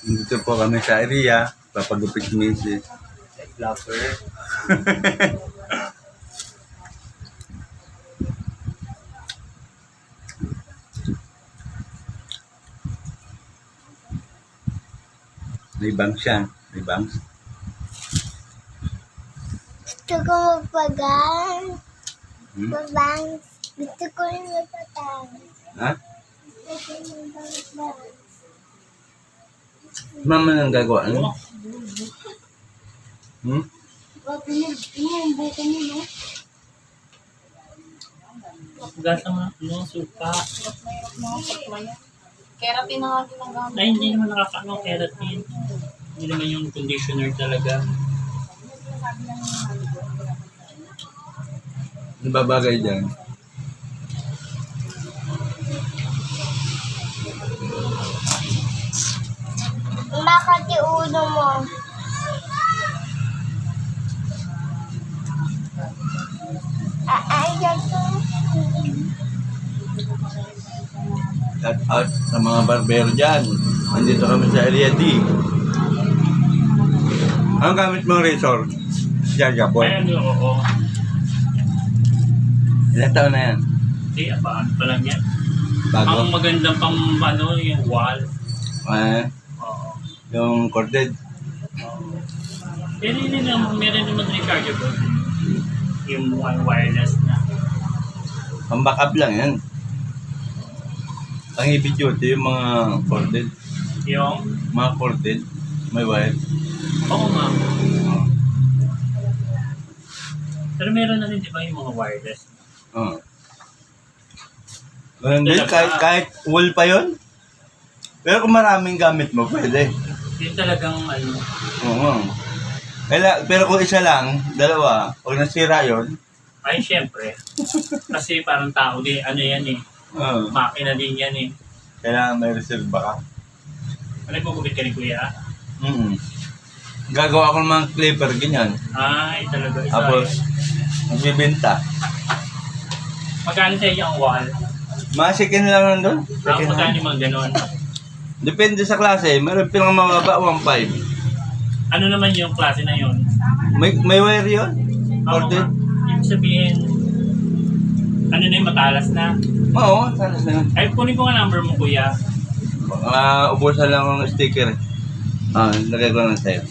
Dito po kami sa area, papagupit misis. Flapper. May bangs siya. May bangs. Gusto ko magpagang. Hmm? Mabang. Gusto ko rin magpatang. Ha? Gusto ko magpatang. Mama nang gagawa. Ano? Hmm? Yung buko mo, no? Gasa mo ng suka. Keratin na nga ginagamit. Ay, hindi naman nakakaano, keratin. Hindi naman yung conditioner talaga. Ano ba bagay dyan? Bakit yung ulo mo? Ay, ganito. Shout out sa mga barbero dyan. Nandito kami sa area D. Ang gamit mong razor? Jaja boy. Ay, ano, oo. Ilang taon na yan? Hindi, apaan pa lang yan. Bago? Ang magandang pang, ano, yung wall. Eh, Oo. yung corded. Pero yun lang, meron naman rechargeable. Yung wireless na. Pang backup lang yan. Ang heavy duty yung mga corded. Yung, Mga corded. May wire. oo nga. Pero meron na rin, di ba, yung mga wireless? Oo. Ganun din, kahit wool pa yon. Pero kung maraming gamit mo, pwede. Yun talagang, ano, Oo. Pero kung isa lang, dalawa, pag nasira yun, ay, syempre. Kasi parang tao din, ano yan eh. Makina din yan eh. kailangan may reserve ka. Ano yung gugupit ka ni Kuya? Gagawa ko ng mga clipper, ganyan. Ay, talaga isa. Tapos, magbibenta. Magkano sa iyo ang wall? Mga second lang nandun. Ang magkano yung mga ganon? Depende sa klase. Meron pinang mababa, 1.5. Ano naman yung klase na yun? May wire yun? Corded? Ibig sabihin, ano na yung matalas na? Oo, salas na yun. Ay, kunin ko nga number mo, Kuya. Ubusan lang ng sticker. Lagay ko lang sa'yo.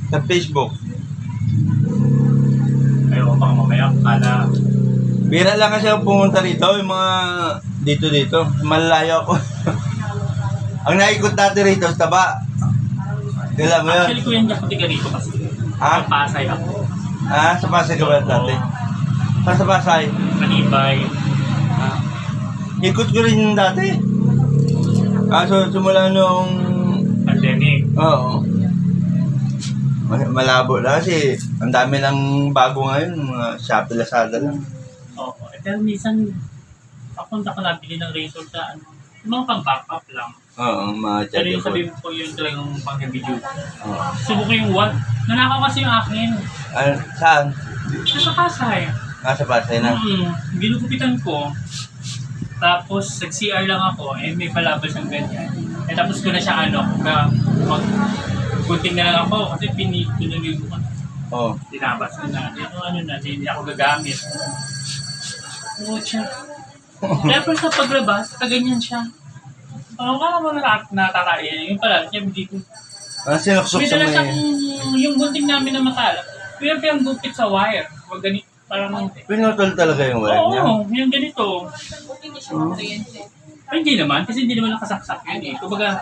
Sa Facebook. Ayaw, baka mamaya, kala, Bira lang kasi ako pumunta rito, yung mga dito. Malalayo ako. Ang naikot natin rito, sa taba. Kailan mo yun? actually, Kuya, hindi ako tiga rito kasi. Ha? Pasay ako. Sa Pasay ka ba dati? Sa Pasay? Manibay. Ikot ko rin yung dati. Kaso simula nung... Pandemic. Oo. Malabo na kasi ang dami ng bago ngayon, mga Shopee, Lazada lang. Oo. Pero minsan, papunta ko nabili ng razor sa ano, yung mga pang-backup lang. Oo, mga Pero yung charger sabihin ko yun talagang pang-heavy duty. Oo. Subuko yung wall. Nanakaw kasi yung akin. Saan? Nasa Pasay. Sa Pasay na. Ginugupitan ko. Tapos, nag-CR lang ako. May palabas ng ganyan. Tapos ko na siya gunting na lang ako kasi pinuligo ko. Oo. Tinabas ko na. Ito hindi ako gagamit. Pucha. Pero sa paglabas, kaganyan siya. Parang kala mo nakakain. Yung pala, siya hindi ko. Sinuksok May sa dala siyang may... yung gunting namin na matala. Pinang gupit sa wire. Wag ganito. Parang Pinutol talaga yung wire niya. oo, yung ganito. Buti niya siya kuryente. Ay, hindi naman. Kasi hindi naman nakasaksak yun eh. Kumbaga,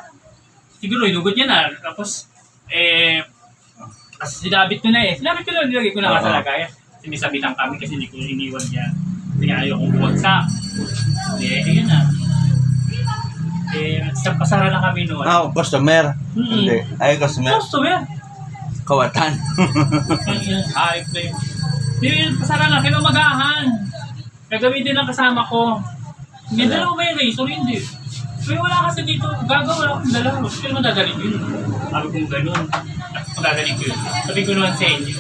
siguro inugot niya na. Tapos, kasi sinabit ko na eh. Sinabit ko na, nilagay ko na nga sa lagayan. Kasi may sabitan kami kasi hindi ko iniwan niya. Kasi nga ayaw kong buwagsak. Ayun na. Pasara na kami noon. Customer. Hindi. Ay, customer. Customer. Kawatan. Ay, flame. Hindi, pasara na. Kaya magahan. Gagamitin ng kasama ko. Hindi dala ko ba yung razor? Hindi. Kaya wala kasi dito. Gagawa akong dala. Kaya naman dadalhin ko yun. Sabi kong ganun. Magagaling ko yun. Sabi ko naman sa inyo.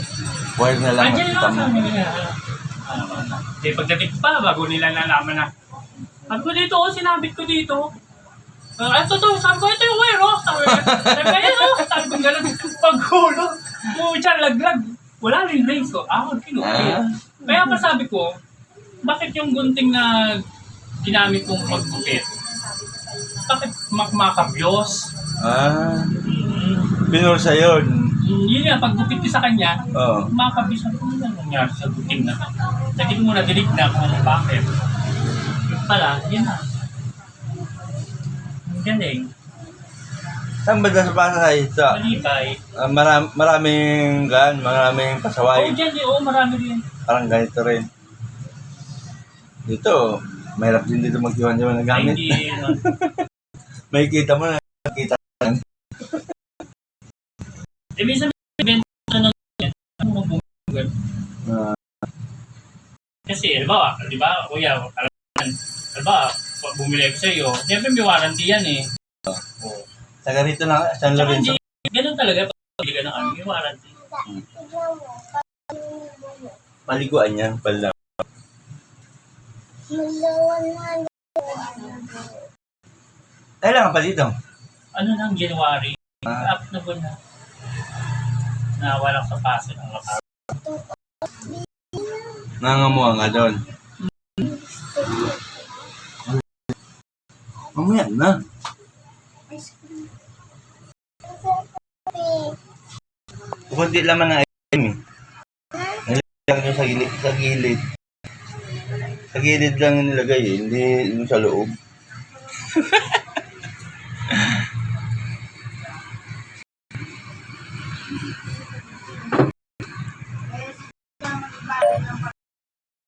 Wire na lang. Andiyan makita lang mo. sa amin nila. Pagdating pa, bago nila nalaman na. Sabi ko dito, sinabit ko dito. Totoo, sabi ko, ito yung wire, oh. Sabi ko, gano'n. Paghulog, pucha, laglag. Wala rin lace, oh. Kinuha. Kaya pa sabi ko, bakit yung gunting na ginamit kong paggupit? Bakit makmakabyos? Pinursa yun. Yun nga, paggupit ko sa kanya, Oo. makabyos. Ano nangyari sa gunting na? Sige mo na, delete na kung bakit. Yun pala, yun na. Ang galing. Saan ba sa Pasay? Sa, Malibay. maraming maraming pasaway. Oo, dyan, marami rin. Parang ganito rin. Dito, mahirap din dito magdiwan-diwan ng Ay, gamit. hindi, May kita mo na, kita. minsan, benta ng ano mo bumagod. Kasi, halimbawa, di ba, kuya, halimbawa, bumili ako sa iyo, siyempre may warranty yan eh. Sa ganito na, San Tsaka Lorenzo. hindi, ganun talaga, pag bili ka ng ano, may warranty. Tignan mo. Paliguan yan, pala. Malawan na. Kailangan pa dito. Ano nang January, up na ba na? Na walang sapasin ang lakar. Nangamuha nga doon. Mamaya na. Kunti laman ng item eh. Nilagay nyo sa gilid. Sa gilid. Sa gilid lang nilagay eh. Hindi yung sa loob.